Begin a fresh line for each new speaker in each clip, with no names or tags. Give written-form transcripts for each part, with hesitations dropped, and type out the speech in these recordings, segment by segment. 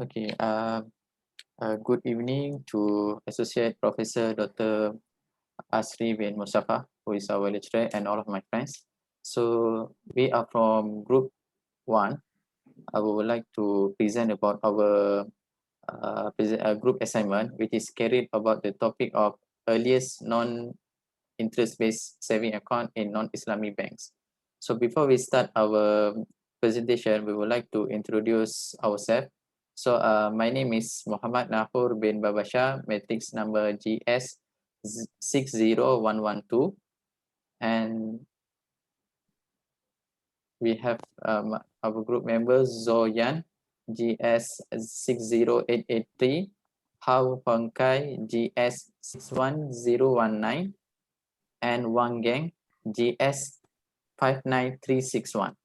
Okay, good evening to Associate Professor Dr. Asri bin Mustafa, who is our lecturer, and all of my friends. So we are from Group 1. I would like to present about our group assignment, which is carried about the topic of earliest non-interest-based saving account in non-Islamic banks. So before we start our presentation, we would like to introduce ourselves. So my name is Muhammad Nahur bin Babasha, matrix number GS 60112, and we have our group members Zoyan GS 60883, Hao Hongkai GS 61019, and Wang Gang GS 59361.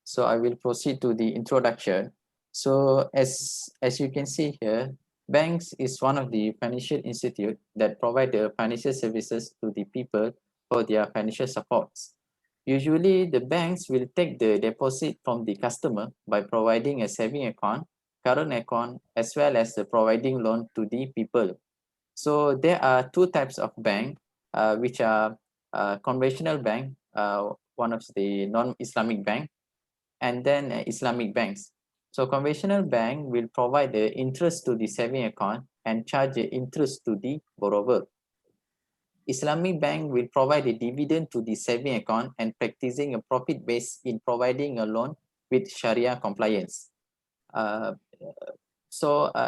So I will proceed to the introduction. So as you can see here, banks is one of the financial institute that provide the financial services to the people for their financial supports. Usually the banks will take the deposit from the customer by providing a saving account, current account, as well as the providing loan to the people. So there are two types of bank, which are conventional bank, one of the non-Islamic bank, and then Islamic banks. So conventional bank will provide the interest to the saving account and charge the interest to the borrower. Islamic bank will provide a dividend to the saving account and practicing a profit base in providing a loan with Sharia compliance. Uh,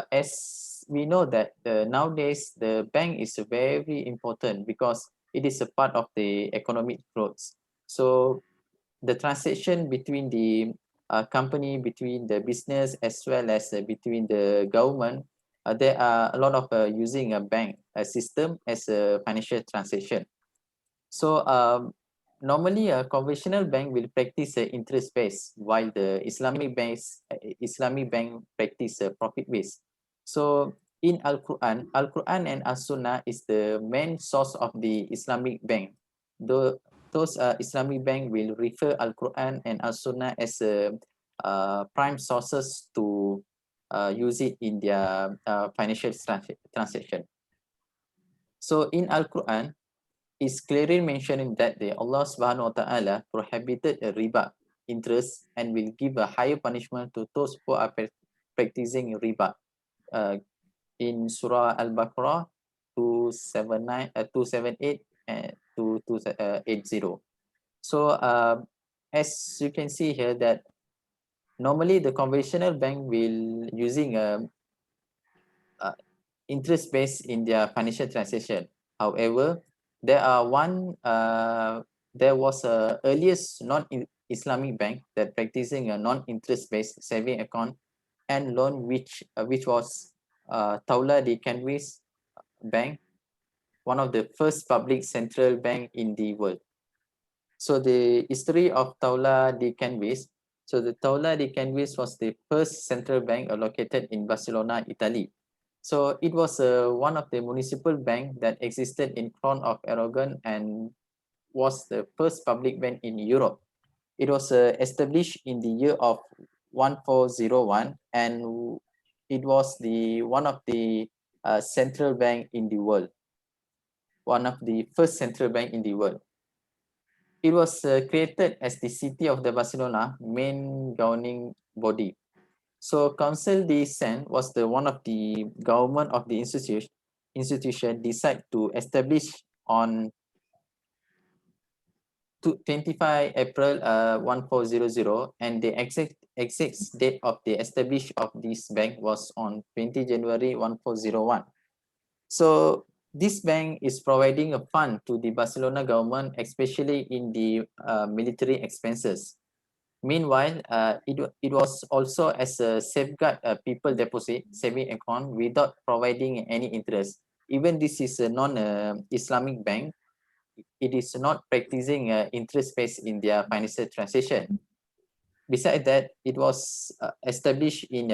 as we know that nowadays the bank is very important because it is a part of the economic growth. So the transaction between the company, between the business, as well as between the government, there are a lot of using a bank system as a financial transaction. So normally a conventional bank will practice interest based, while the Islamic bank practice profit based. So in Al-Quran and As-Sunnah is the main source of the Islamic bank. Those Islamic bank will refer Al-Quran and As-Sunnah as prime sources to use it in their financial transaction. So in Al-Quran, is clearly mentioning that the Allah Subhanahu wa Taala prohibited a riba interest and will give a higher punishment to those who are practicing riba. In Surah Al-Baqarah 278 and 2280. So as you can see here that normally the conventional bank will using a interest based in their financial transaction. However, there was a earliest non-Islamic bank that practicing a non-interest based saving account and loan, which was Taula de Canvis Bank, one of the first public central bank in the world. So the history of Taula de Canvis. So the Taula de Canvis was the first central bank located in Barcelona, Italy. So it was one of the municipal bank that existed in Crown of Aragon and was the first public bank in Europe. It was established in the year of 1401, and it was the one of the central bank in the world, one of the first central bank in the world. It was created as the city of the Barcelona main governing body. So Council de Cent was the one of the government of the institution decide to establish on 25 April 1400, and the exact date of the establish of this bank was on 20 January 1401. So this bank is providing a fund to the Barcelona government, especially in the military expenses. Meanwhile, it was also as a safeguard people deposit saving account without providing any interest. Even this is a non-Islamic bank, it is not practicing interest based in their financial transaction. Besides that, it was established in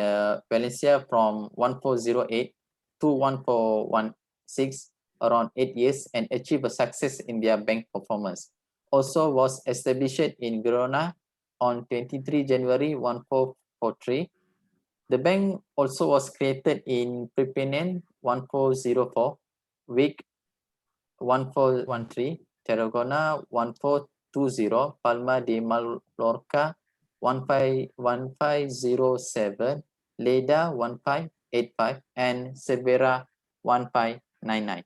Valencia from 1408 to 1416, around 8 years, and achieved a success in their bank performance. Also was established in Girona on 23 January 1443. The bank also was created in Perpignan 1404, Vic 1413, Tarragona 1420, Palma de Mallorca 1507, Lleida 1585, and Cervera 1599.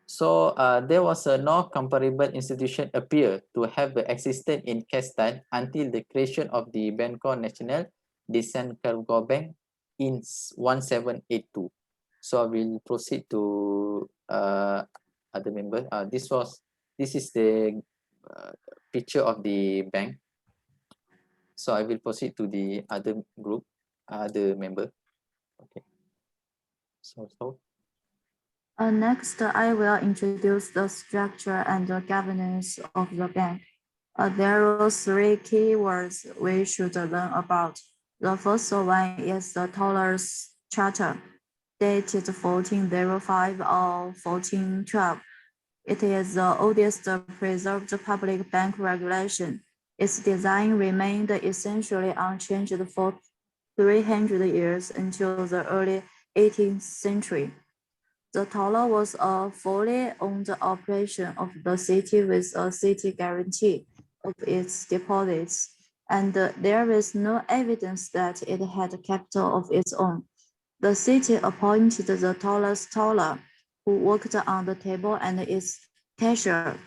So there was no comparable institution appear to have existed in Kestan until the creation of the Banco Nacional de San Carlos Bank in 1782. So I will proceed to other member. This is the picture of the bank. So I will proceed to the other group, other member. Okay. So.
Next, I will introduce the structure and the governance of the bank. There are three key words we should learn about. The first one is the Toller's Charter, dated 1405 or 1412. It is the oldest preserved public bank regulation. Its design remained essentially unchanged for 300 years until the early 18th century. The toller was a fully owned operation of the city with a city guarantee of its deposits, and there is no evidence that it had capital of its own. The city appointed the toller's toller, who worked on the table and its cashier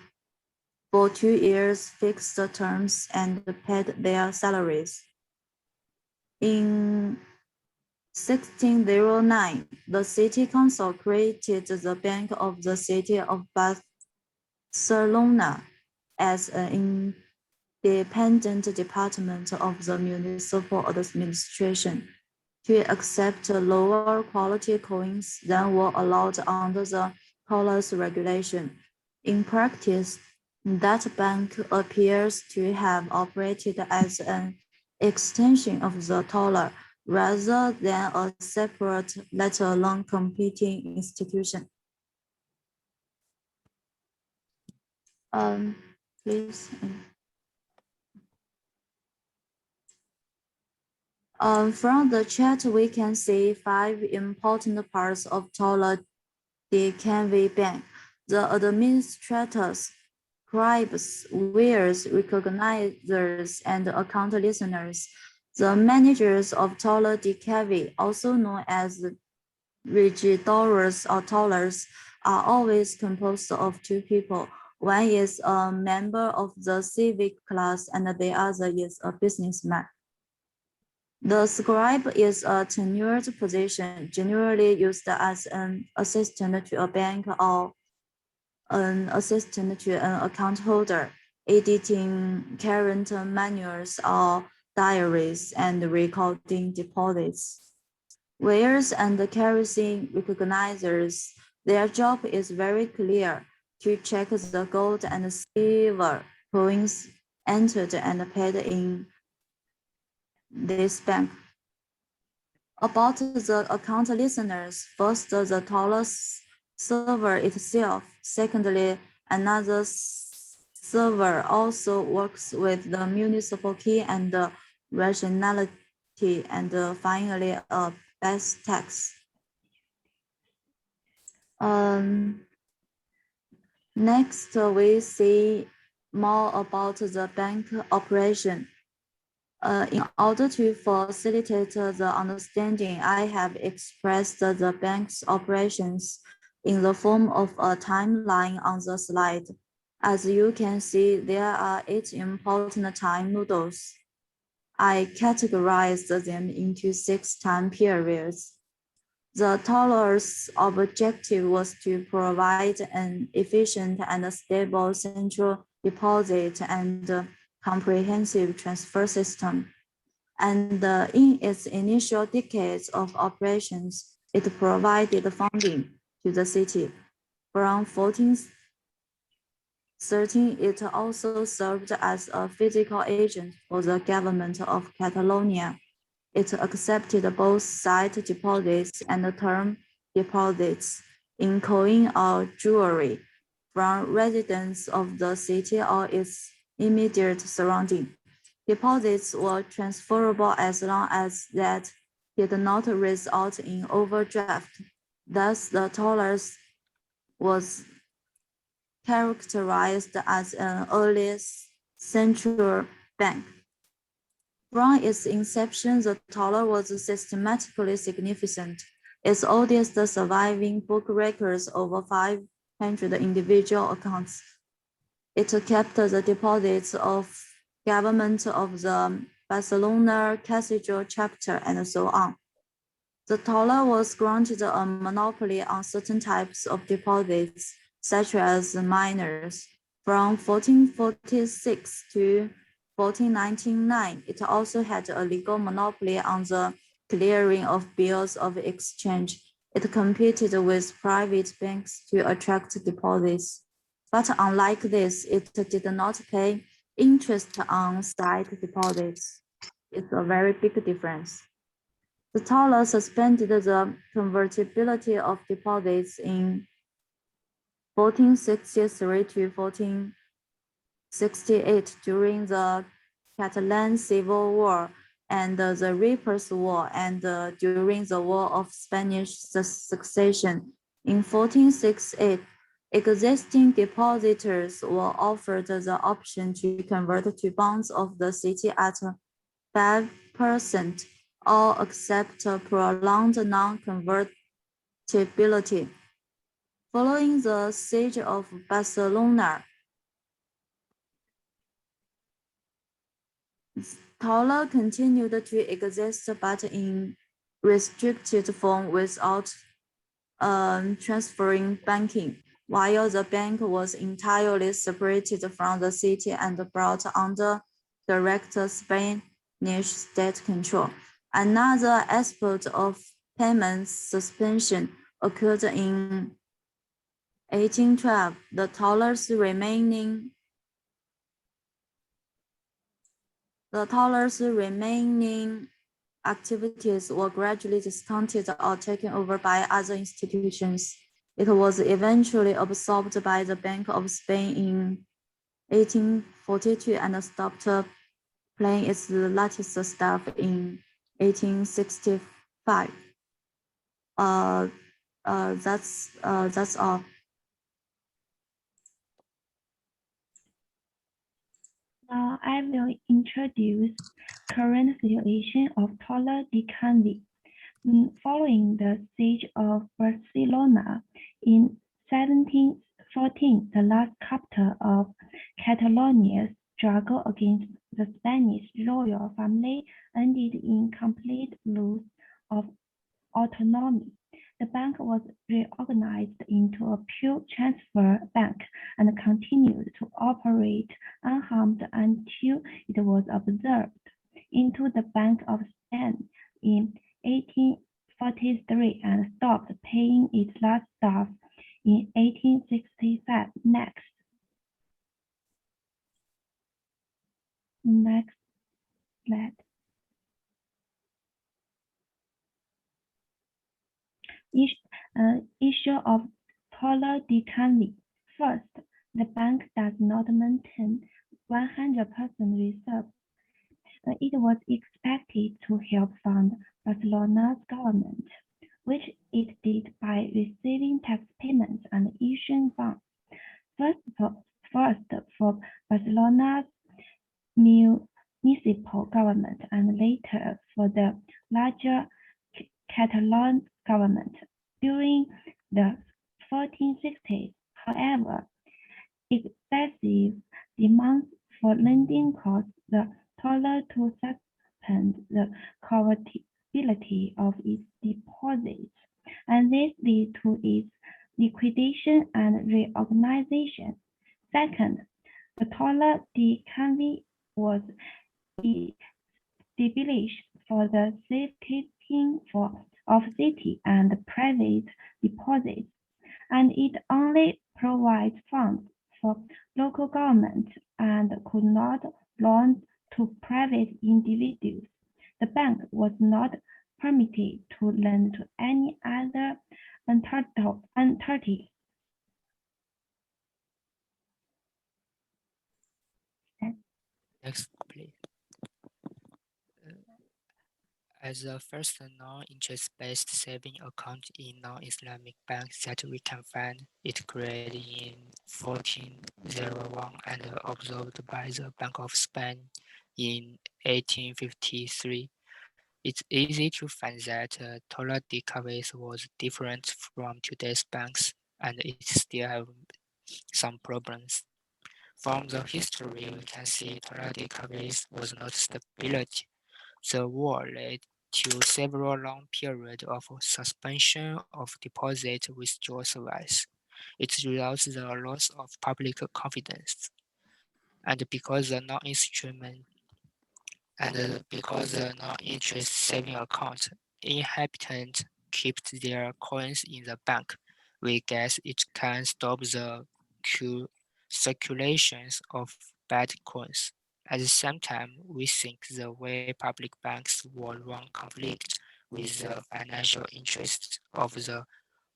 for 2 years fixed terms and paid their salaries. In 1609, the city council created the Bank of the City of Barcelona as an independent department of the municipal administration to accept lower quality coins than were allowed under the toller's regulation. In practice, that bank appears to have operated as an extension of the toller rather than a separate, let alone competing institution. Please. From the chart, we can see 5 important parts of toller DKV Bank. The administrators, scribes, weighers, recognizers, and account listeners. The managers of toller DKV, also known as regidores or tollers, are always composed of 2 people. One is a member of the civic class and the other is a businessman. The scribe is a tenured position, generally used as an assistant to a bank or an assistant to an account holder, editing current manuals or diaries and recording deposits. Weighers and kerosene recognizers, their job is very clear: to check the gold and silver coins entered and paid in this bank. About the account listeners, first, the toller server itself. Secondly, another server also works with the municipal key and the rationality, and finally, a best tax. Next, we see more about the bank operation. In order to facilitate the understanding, I have expressed the bank's operations in the form of a timeline on the slide. As you can see, there are 8 important time noodles. I categorized them into 6 time periods. The toller's objective was to provide an efficient and stable central deposit and comprehensive transfer system. And in its initial decades of operations, it provided funding to the city. From 1413, it also served as a physical agent for the government of Catalonia. It accepted both sight deposits and term deposits in coin or jewelry from residents of the city or its immediate surrounding. Deposits were transferable as long as that did not result in overdraft. Thus, the tolerance was characterized as an early central bank. From its inception, the dollar was systematically significant. Its oldest surviving book records over 500 individual accounts. It kept the deposits of government of the Barcelona Cathedral chapter and so on. The dollar was granted a monopoly on certain types of deposits, such as miners. From 1446 to 1499, it also had a legal monopoly on the clearing of bills of exchange. It competed with private banks to attract deposits. But unlike this, it did not pay interest on sight deposits. It's a very big difference. The dollar suspended the convertibility of deposits in 1463 to 1468 during the Catalan Civil War and the Reapers' War and during the War of Spanish Succession. In 1468, existing depositors were offered the option to convert to bonds of the city at 5% or accept prolonged non-convertibility. Following the siege of Barcelona, dollar continued to exist but in restricted form without transferring banking, while the bank was entirely separated from the city and brought under direct Spanish state control. Another aspect of payment suspension occurred in 1812. The dollar's remaining activities were gradually discounted or taken over by other institutions. It was eventually absorbed by the Bank of Spain in 1842 and stopped playing its latest stuff in 1865. That's all.
Now I will introduce current situation of dollar decay. Following the siege of Barcelona in 1714, the last capital of Catalonia's struggle against the Spanish royal family ended in complete loss of autonomy. The bank was reorganized into a pure transfer bank and continued to operate unharmed until it was absorbed into the Bank of Spain in 1843 and stopped paying its last staff in 1865. Next slide. Issue of dollar decay. First, the bank does not maintain 100% reserve. It was expected to help fund Barcelona's government, which it did by receiving tax payments and issuing bonds. First for Barcelona's municipal government and later for the larger Catalan government. During the 1460s, however, excessive demands for lending caused the dollar to suspend the convertibility of its deposits, and this led to its liquidation and reorganization. Second, the dollar decay was established for the safekeeping of city and private deposits, and it only provides funds for local government and could not loan to private individuals. The bank was not permitted to lend to any other entity.
Next, please. As the first non-interest-based saving account in non-Islamic banks that we can find, it created in 1401 and observed by the Bank of Spain in 1853. It's easy to find that Torah database was different from today's banks, and it still have some problems. From the history, we can see Torah database was not stability. The war led to several long periods of suspension of deposit withdrawal service. It results the loss of public confidence. And because the non-interest saving account inhabitants keep their coins in the bank, we guess it can stop the circulations of bad coins. At the same time, we think the way public banks will run conflict with the financial interests of the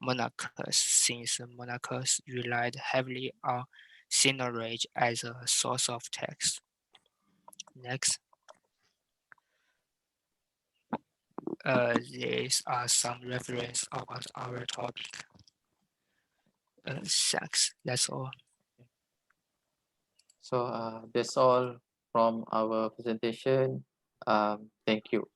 monarchs, since monarchs relied heavily on seigniorage as a source of tax. Next. These are some reference about our topic. Thanks. That's all.
So that's all from our presentation. Thank you.